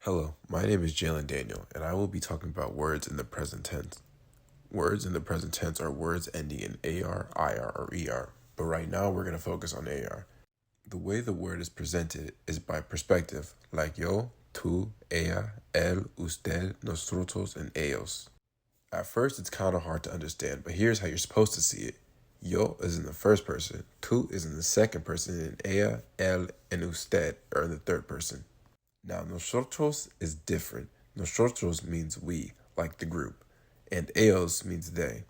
Hello, my name is Jalen Daniel, and I will be talking about words in the present tense. Words in the present tense are words ending in AR, IR, or ER, but right now we're going to focus on AR. The way the word is presented is by perspective, like yo, tú, ella, él, usted, nosotros, and ellos. At first, it's kind of hard to understand, but here's how you're supposed to see it. Yo is in the first person, tú is in the second person, and ella, él, and usted are in the third person. Now, nosotros is different. Nosotros means we, like the group, and ellos means they.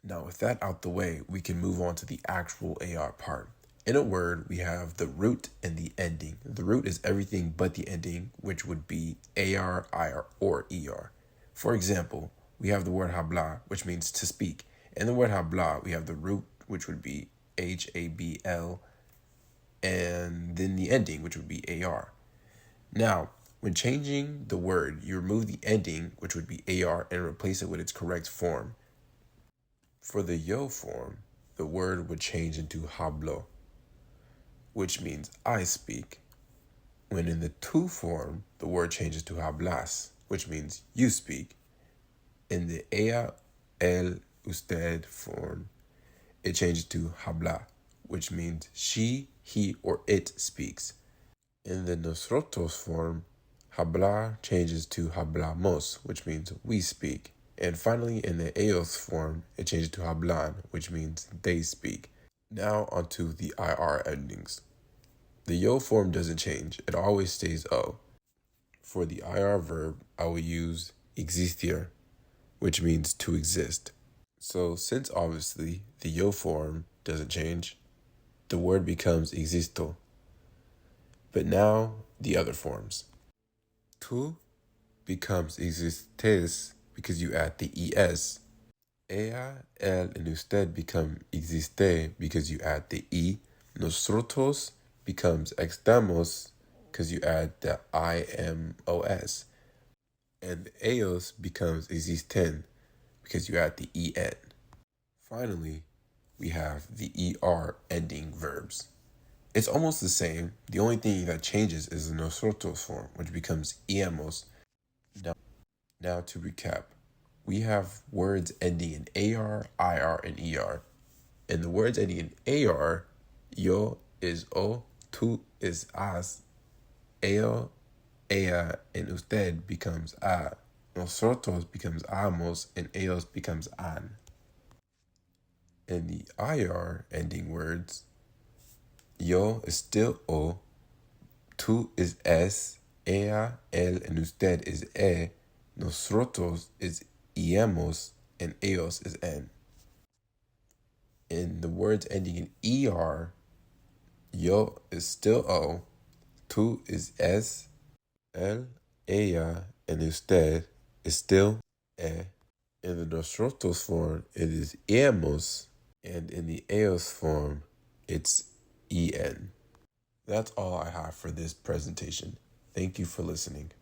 Now, with that out the way, we can move on to the actual AR part. In a word, we have the root and the ending. The root is everything but the ending, which would be AR, IR, or ER. For example, we have the word habla, which means to speak. In the word habla, we have the root, which would be HABL, and then the ending, which would be AR. Now, when changing the word, you remove the ending, which would be AR, and replace it with its correct form. For the yo form, the word would change into hablo, which means I speak. When in the tú form, the word changes to hablas, which means you speak. In the ella, él, usted form, it changes to habla, which means she, he, or it speaks. In the nosotros form, hablar changes to hablamos, which means we speak. And finally, in the ellos form, it changes to hablan, which means they speak. Now onto the IR endings. The yo form doesn't change, it always stays O. For the IR verb, I will use existir, which means to exist. So since obviously the yo form doesn't change, the word becomes existo. But now the other forms. Tú becomes existes because you add the es. Ella, él, and usted become existe because you add the e. Nosotros becomes estamos because you add the imos. And ellos becomes existen because you add the en. Finally, we have the er ending verbs. It's almost the same. The only thing that changes is the nosotros form, which becomes íamos. Now to recap, we have words ending in AR, IR, and ER. And the words ending in AR, yo is o, tú is as, ello, ella, and usted becomes a. Nosotros becomes amos, and ellos becomes an. In the IR ending words, yo is still o, tú is es, ella, él, and usted is e, nosotros is íamos, and ellos is en. In the words ending in ER, yo is still o, tú is es, él, ella, and usted is still e. In the nosotros form, it is íamos, and in the ellos form, it's en. That's all I have for this presentation. Thank you for listening.